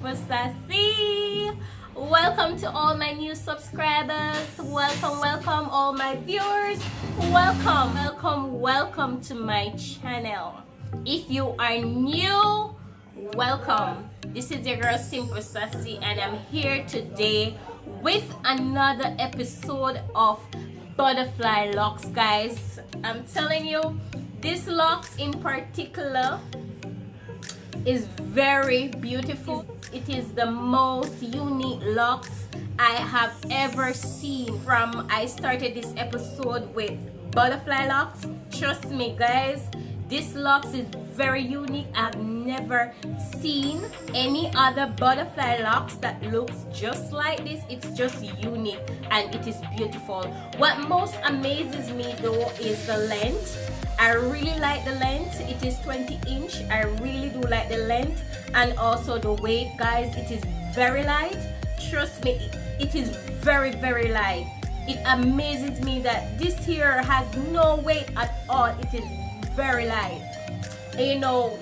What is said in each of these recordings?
super sassy. Welcome to all my new subscribers. Welcome all my viewers. Welcome to my channel. If you are new, welcome. This is your girl Simple Sassy, and I'm here today with another episode of Butterfly Locs, guys. I'm telling you, this locks in particular is very beautiful. It is the most unique locks I have ever seen. From I started this episode with Butterfly Locs. Trust me, guys, this locks is very unique. I've never seen any other butterfly locks that looks just like this. It's just unique and it is beautiful. What most amazes me though is the length. I really like the length. It is 20-inch. I really do like the length, and also the weight, guys. It is very light. Trust me, it is very light. It amazes me that this here has no weight at all. It is very light. You know,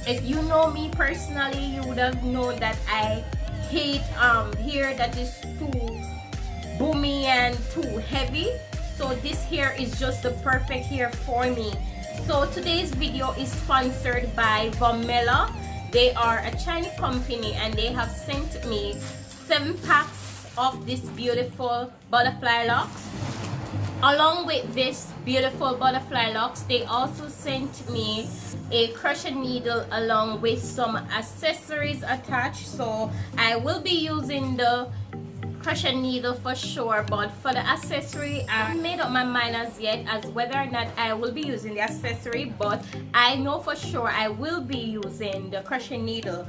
if you know me personally, you would have known that I hate hair that is too boomy and too heavy. So this hair is just the perfect hair for me. So today's video is sponsored by Vomella. They are a Chinese company and they have sent me 7 packs of this beautiful butterfly locks. Along with this beautiful butterfly locks, they also sent me a crochet needle along with some accessories attached. So I will be using the crochet needle for sure, but for the accessory I haven't made up my mind as yet as whether or not I will be using the accessory, but I know for sure I will be using the crochet needle.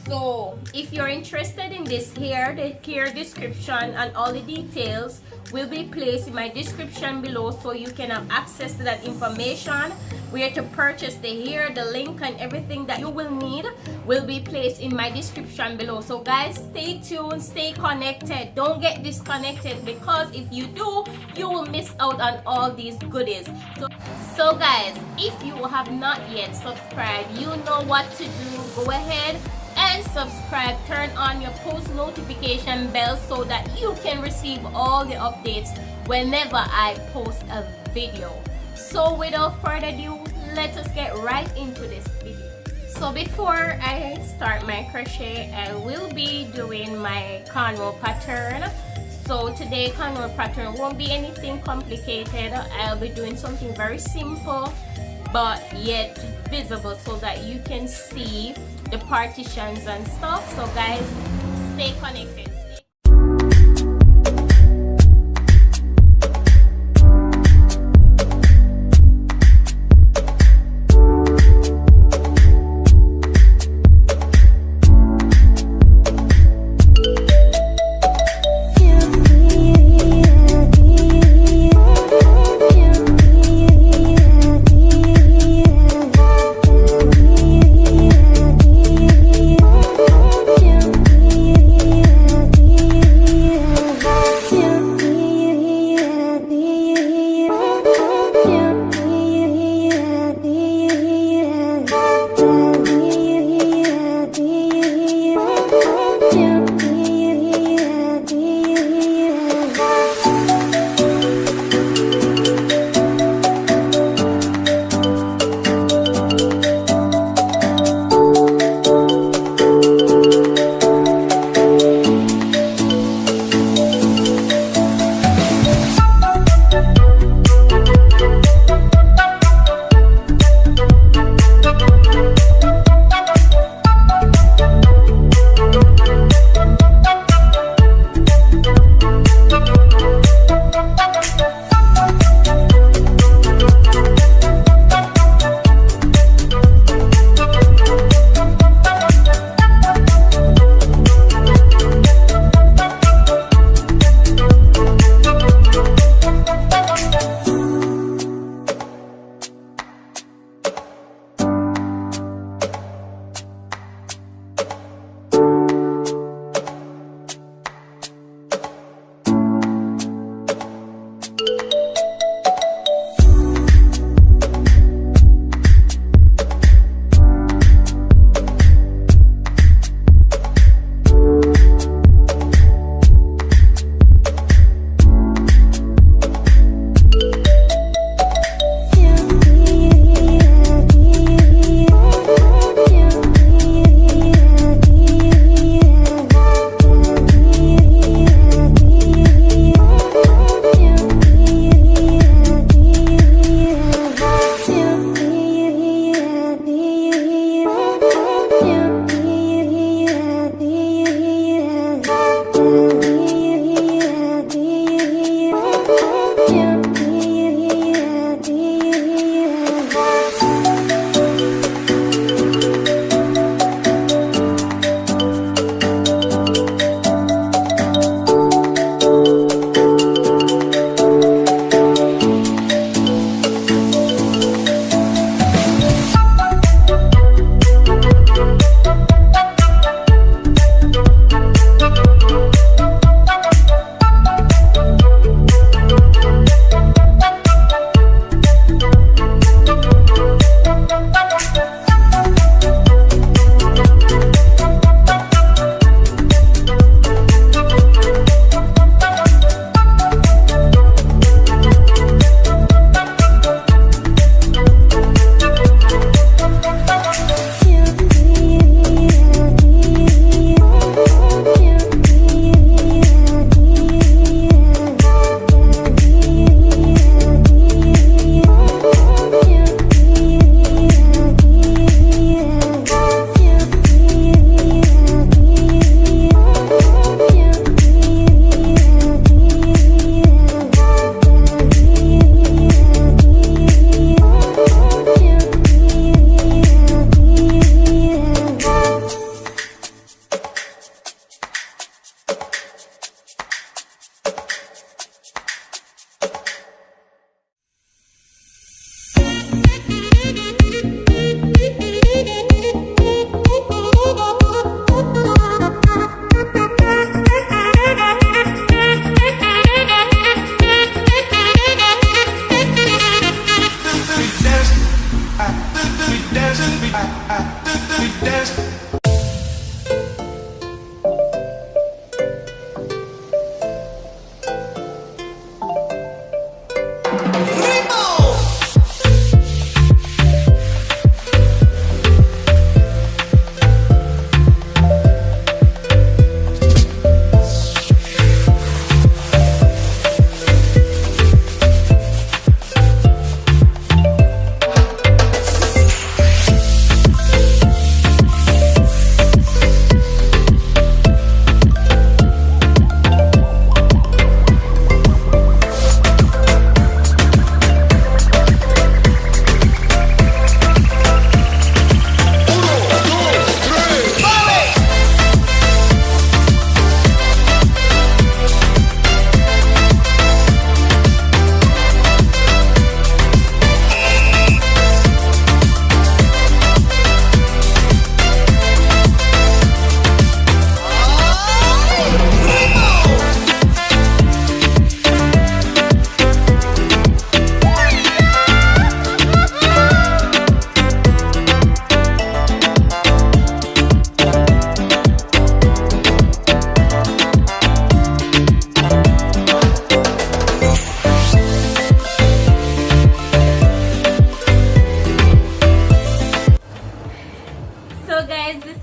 So if you're interested in this hair, the hair description and all the details will be placed in my description below, so you can have access to that information. Where to purchase the hair, the link and everything that you will need will be placed in my description below. So guys, stay tuned, stay connected, don't get disconnected, because if you do, you will miss out on all these goodies. So guys, if you have not yet subscribed, you know what to do. Go ahead and subscribe, turn on your post notification bell so that you can receive all the updates whenever I post a video. So without further ado, let us get right into this video. So before I start my crochet, I will be doing my cornrow pattern. So today cornrow pattern won't be anything complicated. I'll be doing something very simple but yet visible so that you can see the partitions and stuff. So guys, stay connected.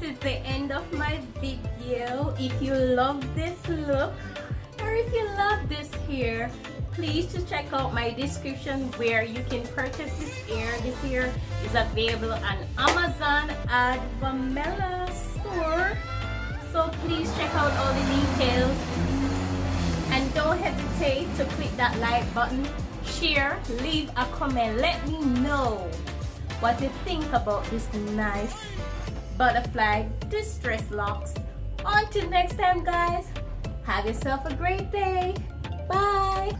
this is the end of my video. If you love this look or if you love this hair, please to check out my description where you can purchase this hair. This hair is available on Amazon at Vomella store. So please check out all the details. And don't hesitate to click that like button, share, leave a comment. Let me know what you think about this nice butterfly distress locks. Until next time, guys, have yourself a great day. Bye.